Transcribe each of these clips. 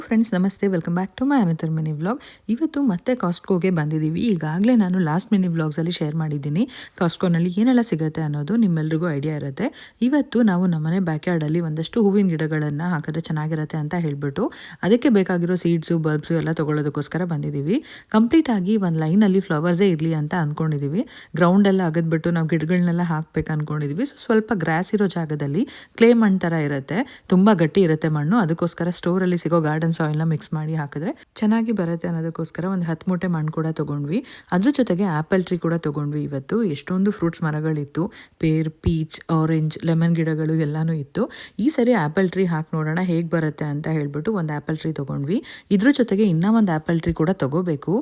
Friends ನಮಸ್ತೆ, welcome back to my another mini vlog. ಇವತ್ತು ಮತ್ತೆ ಕಾಸ್ಟ್ಕೋಗೆ ಬಂದಿದ್ದೀವಿ. ಈಗಾಗಲೇ ನಾನು ಲಾಸ್ಟ್ ಮಿನಿ ವ್ಲಾಗ್ಸಲ್ಲಿ ಶೇರ್ ಮಾಡಿದ್ದೀನಿ ಕಾಸ್ಟ್ಕೋನಲ್ಲಿ ಏನೆಲ್ಲ ಸಿಗುತ್ತೆ ಅನ್ನೋದು ನಿಮ್ಮೆಲ್ರಿಗೂ ಐಡಿಯಾ ಇರುತ್ತೆ. ಇವತ್ತು ನಾವು ನಮ್ಮನೆ ಬ್ಯಾಕ್ಯಾರ್ಡಲ್ಲಿ ಒಂದಷ್ಟು ಹೂವಿನ ಗಿಡಗಳನ್ನು ಹಾಕಿದ್ರೆ ಚೆನ್ನಾಗಿರುತ್ತೆ ಅಂತ ಹೇಳಿಬಿಟ್ಟು ಅದಕ್ಕೆ ಬೇಕಾಗಿರೋ ಸೀಡ್ಸು ಬಲ್ಬ್ಸು ಎಲ್ಲ ತೊಗೊಳ್ಳೋದಕ್ಕೋಸ್ಕರ ಬಂದಿದ್ದೀವಿ. ಕಂಪ್ಲೀಟಾಗಿ ಒಂದು ಲೈನಲ್ಲಿ ಫ್ಲವರ್ಸೇ ಇರಲಿ ಅಂತ ಅಂದ್ಕೊಂಡಿದ್ದೀವಿ. ಗ್ರೌಂಡೆಲ್ಲ ಅಗದ್ಬಿಟ್ಟು ನಾವು ಗಿಡಗಳನ್ನೆಲ್ಲ ಹಾಕ್ಬೇಕು ಅಂದ್ಕೊಂಡಿದ್ದೀವಿ. ಸ್ವಲ್ಪ ಗ್ರಾಸ್ ಇರೋ ಜಾಗದಲ್ಲಿ ಕ್ಲೇ ಮಣ್ಣು ಥರ ಇರುತ್ತೆ, ತುಂಬ ಗಟ್ಟಿ ಇರುತ್ತೆ ಮಣ್ಣು. ಅದಕ್ಕೋಸ್ಕರ ಸ್ಟೋರಲ್ಲಿ ಸಿಗೋ ಗಾರ್ಡನ್ ಸಾಯಿಲ್ನ ಮಿಕ್ಸ್ ಮಾಡಿ ಹಾಕಿದ್ರೆ ಚೆನ್ನಾಗಿ ಬರುತ್ತೆ ಅನ್ನೋದಕ್ಕೋಸ್ಕರ ಒಂದು 10 ಮೂಟೆ ಮಣ್ಣು ಕೂಡ ತೊಗೊಂಡ್ವಿ. ಅದ್ರ ಜೊತೆಗೆ ಆ್ಯಪಲ್ ಟ್ರೀ ಕೂಡ ತೊಗೊಂಡ್ವಿ. ಇವತ್ತು ಎಷ್ಟೊಂದು ಫ್ರೂಟ್ಸ್ ಮರಗಳಿತ್ತು, ಪೇರ್, ಪೀಚ್, ಆರೆಂಜ್, ಲೆಮನ್ ಗಿಡಗಳು ಎಲ್ಲನೂ ಇತ್ತು. ಈ ಸರಿ ಆ್ಯಪಲ್ ಟ್ರೀ ಹಾಕಿ ನೋಡೋಣ ಹೇಗೆ ಬರುತ್ತೆ ಅಂತ ಹೇಳ್ಬಿಟ್ಟು ಒಂದು ಆ್ಯಪಲ್ ಟ್ರೀ ತೊಗೊಂಡ್ವಿ. ಇದ್ರ ಜೊತೆಗೆ ಇನ್ನೂ ಒಂದು ಆ್ಯಪಲ್ ಟ್ರೀ ಕೂಡ ತೊಗೋಬೇಕು.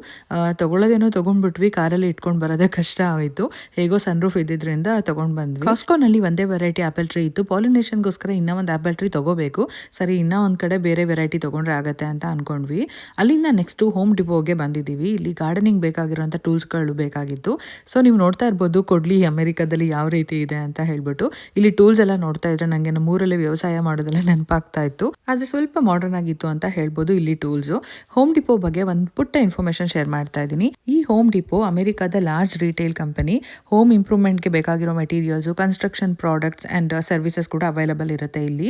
ತೊಗೊಳ್ಳೋದೇನೋ ತೊಗೊಂಡ್ಬಿಟ್ವಿ, ಕಾರಲ್ಲಿ ಇಟ್ಕೊಂಡು ಬರೋದೇ ಕಷ್ಟ ಆಯಿತು. ಹೇಗೋ ಸನ್ ರೂಫ್ ಇದ್ದಿದ್ದರಿಂದ ತೊಗೊಂಡು ಬಂದ್ವಿ. ಕಾಸ್ಟ್ಕೋನಲ್ಲಿ ಒಂದೇ ವೆರೈಟಿ ಆ್ಯಪಲ್ ಟ್ರೀ ಇತ್ತು. ಪಾಲಿನೇಷನ್ಗೋಸ್ಕರ ಇನ್ನೂ ಒಂದು ಆ್ಯಪಲ್ ಟ್ರೀ ತೊಗೋಬೇಕು. ಸರಿ, ಇನ್ನೂ ಒಂದು ಕಡೆ ಬೇರೆ ವೆರೈಟಿ ತೊಗೊಂಡ್ರೆ ಆಗುತ್ತೆ ಅಂತ ಅಂದ್ಕೊಂಡ್ವಿ. ಅಲ್ಲಿಂದ ನೆಕ್ಸ್ಟು ಹೋಮ್ ಡಿಪೋಗೆ ಬಂದಿದ್ದೀವಿ. ಇಲ್ಲಿ ಗಾರ್ಡನಿಂಗ್ ಬೇಕಾಗಿರೋಂಥ ಟೂಲ್ಸ್ಗಳು ಬೇಕಾಗಿತ್ತು. ಸೊ ನೀವು ನೋಡ್ತಾ ಇರ್ಬೋದು ಕೊಡ್ಲಿ ಅಮೆರಿಕಾದಲ್ಲಿ ಯಾವ ರೀತಿ ಇದೆ ಅಂತ ಹೇಳ್ಬಿಟ್ಟು. ಇಲ್ಲಿ ಟೂಲ್ಸ್ ಎಲ್ಲ ನೋಡ್ತಾ ಇದ್ರೆ ನನಗೆ ನಮ್ಮೂರಲ್ಲಿ ವ್ಯವಸಾಯ ಮಾಡೋದೆಲ್ಲ ನೆನಪಾಗ್ತಾ ಇತ್ತು. ಆದರೆ ಸ್ವಲ್ಪ ಮಾಡರ್ನ್ ಆಗಿತ್ತು ಅಂತ ಹೇಳ್ಬೋದು ಇಲ್ಲಿ ಟೂಲ್ಸು. ಹೋಮ್ ಡಿಪೋ ಬಗ್ಗೆ ಒಂದು ಪುಟ್ಟ ಇನ್ಫಾರ್ಮೇಷನ್ ಶೇರ್ ಮಾಡ್ತಾ ಇದ್ದೀನಿ. ಈ ಹೋಮ್ ಡಿಪೋ ಅಮೆರಿಕಾದ ಲಾರ್ಜ್ ರಿಟೇಲ್ ಕಂಪನಿ. ಹೋಮ್ ಇಂಪ್ರೂವ್ಮೆಂಟ್ಗೆ ಬೇಕಾಗಿರೋ materials, construction products and services ಕೂಡ ಅವೈಲಬಲ್ ಇರುತ್ತೆ. ಇಲ್ಲಿ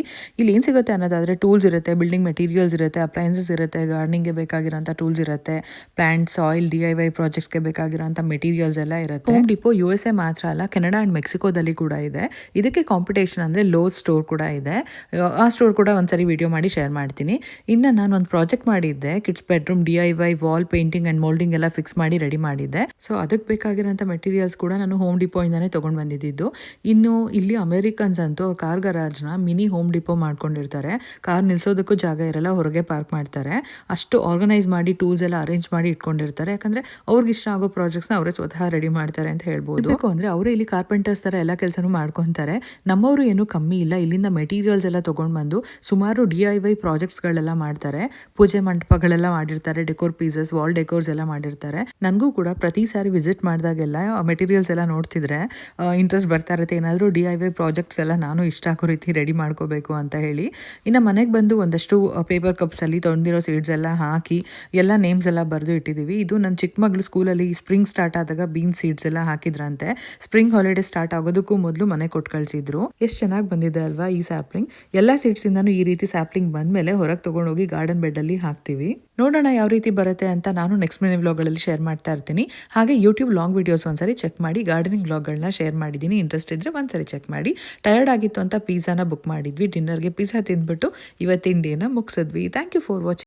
ಏನು ಸಿಗುತ್ತೆ ಅನ್ನೋದಾದರೆ ಟೂಲ್ಸ್ ಇರುತ್ತೆ, ಬಿಲ್ಡಿಂಗ್ ಮೆಟೀರಿಯಲ್ಸ್ ಇರುತ್ತೆ, ಅಪ್ಲೈನ್ಸಸ್ ಇರುತ್ತೆ, ಗಾರ್ಡನಿಂಗ್ಗೆ ಬೇಕಾಗಿರೋಂಥ ಟೂಲ್ಸ್ ಇರುತ್ತೆ, ಪ್ಲಾಂಟ್, ಸಾಯಿಲ್, DIY ಪ್ರಾಜೆಕ್ಟ್ಸ್ಗೆ ಬೇಕಾಗಿರೋಂಥ ಮೆಟೀರಿಯಲ್ಸ್ ಎಲ್ಲ ಇರುತ್ತೆ. ಹೋಮ್ ಡಿಪೋ USA ಮಾತ್ರ ಅಲ್ಲ, ಕೆನಡಾ ಆ್ಯಂಡ್ ಮೆಕ್ಸಿಕೋದಲ್ಲಿ ಕೂಡ ಇದೆ. ಇದಕ್ಕೆ ಕಾಂಪಿಟೇಷನ್ ಅಂದರೆ ಲೋಸ್ ಸ್ಟೋರ್ ಕೂಡ ಇದೆ. ಆ ಸ್ಟೋರ್ ಕೂಡ ಒಂದ್ಸರಿ ವಿಡಿಯೋ ಮಾಡಿ ಶೇರ್ ಮಾಡ್ತೀನಿ. ಇನ್ನು ನಾನು ಒಂದು ಪ್ರಾಜೆಕ್ಟ್ ಮಾಡಿದ್ದೆ, kids bedroom DIY wall painting and moulding ಎಲ್ಲ ಫಿಕ್ಸ್ ಮಾಡಿ ರೆಡಿ ಮಾಡಿದ್ದೆ. ಸೊ ಅದಕ್ಕೆ ಬೇಕಾಗಿರೋಂಥ ಮೆಟೀರಿಯಲ್ಸ್ ಕೂಡ ನಾನು ಹೋಮ್ ಡಿಪೋಯಿಂದನೇ ತೊಗೊಂಡು ಬಂದಿದ್ದು. ಇನ್ನು ಇಲ್ಲಿ ಅಮೆರಿಕನ್ಸ್ ಅಂತೂ ಅವ್ರ ಕಾರ್ ಗರಾಜ್ನ ಮಿನಿ ಹೋಮ್ ಡಿಪೋ ಮಾಡ್ಕೊಂಡಿರ್ತಾರೆ. ಕಾರ್ ನಿಲ್ಸೋದಕ್ಕೂ ಜಾಗ ಇರಲ್ಲ, ಹೊರಗೆ ಪಾರ್ಕ್ ಮಾಡ್ತಾರೆ. ಅಷ್ಟು ಆರ್ಗನೈಸ್ ಮಾಡಿ ಟೂಲ್ಸ್ ಎಲ್ಲ ಅರೇಂಜ್ ಮಾಡಿ ಇಟ್ಕೊಂಡಿರ್ತಾರೆ. ಯಾಕಂದರೆ ಅವ್ರಿಗೆ ಇಷ್ಟ ಆಗೋ ಪ್ರಾಜೆಕ್ಟ್ಸ್ನ ಅವರೇ ಸ್ವತಃ ರೆಡಿ ಮಾಡ್ತಾರೆ ಅಂತ ಹೇಳ್ಬೋದು. ಅಂದರೆ ಅವರೇ ಇಲ್ಲಿ ಕಾರ್ಪೆಂಟರ್ಸ್ ಥರ ಎಲ್ಲ ಕೆಲಸನೂ ಮಾಡ್ಕೊತಾರೆ. ನಮ್ಮವರು ಏನೂ ಕಮ್ಮಿ ಇಲ್ಲ. ಇಲ್ಲಿಂದ ಮೆಟೀರಿಯಲ್ಸ್ ಎಲ್ಲ ತೊಗೊಂಡು ಬಂದು ಸುಮಾರು DIY ಪ್ರಾಜೆಕ್ಟ್ಸ್ಗಳೆಲ್ಲ ಮಾಡ್ತಾರೆ. ಪೂಜೆ ಮಂಟಪಗಳೆಲ್ಲ ಮಾಡಿರ್ತಾರೆ, ಡೆಕೋರ್ ಪೀಸಸ್, ವಾಲ್ ಡೆಕೋರ್ಸ್ ಎಲ್ಲ ಮಾಡಿರ್ತಾರೆ. ನನಗೂ ಕೂಡ ಪ್ರತಿ ಸಾರಿ ವಿಸಿಟ್ ಮಾಡಿದಾಗೆಲ್ಲ ಮೆಟೀರಿಯಲ್ಸ್ ಎಲ್ಲ ನೋಡ್ತಿದ್ರೆ ಇಂಟ್ರೆಸ್ಟ್ ಬರ್ತಾ ಇರುತ್ತೆ. ಏನಾದರೂ DIY ಪ್ರಾಜೆಕ್ಟ್ಸ್ ಎಲ್ಲ ನಾನು ಇಷ್ಟ ಆಗೋ ರೀತಿ ರೆಡಿ ಮಾಡ್ಕೋಬೇಕು ಅಂತ ಹೇಳಿ. ಇನ್ನು ಮನೆಗೆ ಬಂದು ಒಂದಷ್ಟು ಪೇಪರ್ ಕಪ್ಸಲ್ಲಿ ತೊಳೆದಿರೋ ಸೀಡ್ಸ್ ಎಲ್ಲ ಹಾಕಿ ಎಲ್ಲ ನೇಮ್ಸ್ ಎಲ್ಲ ಬರೆದು ಇಟ್ಟಿದ್ದೀವಿ. ಇದು ನನ್ನ ಚಿಕ್ಕ ಮಗಳು ಸ್ಕೂಲಲ್ಲಿ ಸ್ಪ್ರಿಂಗ್ ಸ್ಟಾರ್ಟ್ ಆದಾಗ ಬೀನ್ ಸೀಡ್ಸ್ ಎಲ್ಲ ಹಾಕಿದ್ರಂತೆ. ಸ್ಪ್ರಿಂಗ್ ಹಾಲಿಡೇ ಸ್ಟಾರ್ಟ್ ಆಗೋದಕ್ಕೂ ಮೊದಲು ಮನೆ ಕೊಟ್ಟು ಕಳಿಸಿದ್ರು. ಎಷ್ಟು ಚೆನ್ನಾಗಿ ಬಂದಿದೆ ಅಲ್ವಾ ಈ ಸ್ಯಾಪ್ಲಿಂಗ್. ಎಲ್ಲ ಸೀಡ್ಸಿಂದನೂ ಈ ರೀತಿ ಸ್ಯಾಪ್ಲಿಂಗ್ ಬಂದಮೇಲೆ ಹೊರಗೆ ತೊಗೊಂಡೋಗಿ ಗಾರ್ಡನ್ ಬೆಡ್ಡಲ್ಲಿ ಹಾಕ್ತೀವಿ. ನೋಡೋಣ ಯಾವ ರೀತಿ ಬರುತ್ತೆ ಅಂತ ನಾನು ನೆಕ್ಸ್ಟ್ ಮಿನಿ ವ್ಲಾಗ್ಗಳಲ್ಲಿ ಶೇರ್ ಮಾಡ್ತಾ ಇರ್ತೀನಿ. ಹಾಗೆ ಯೂಟ್ಯೂಬ್ ಲಾಂಗ್ ವಿಡಿಯೋಸ್ ಒಂದ್ಸರಿ ಚೆಕ್ ಮಾಡಿ, ಗಾರ್ಡನಿಂಗ್ ವ್ಲಾಗ್ಗಳನ್ನ ಶೇರ್ ಮಾಡಿದ್ದೀನಿ. ಇಂಟ್ರೆಸ್ಟ್ ಇದ್ದರೆ ಒಂದ್ಸರಿ ಚೆಕ್ ಮಾಡಿ. ಟಯರ್ಡ್ ಆಗಿತ್ತು ಅಂತ ಪಿಜ್ಜಾನ ಬುಕ್ ಮಾಡಿದ್ವಿ. ಡಿನ್ನರ್ಗೆ ಪಿಜ್ಜಾ ತಿಂದ್ಬಿಟ್ಟು ಇವತ್ತಿನ ಡೇನ ಮುಗಿಸಿದ್ವಿ. Thank you for watching.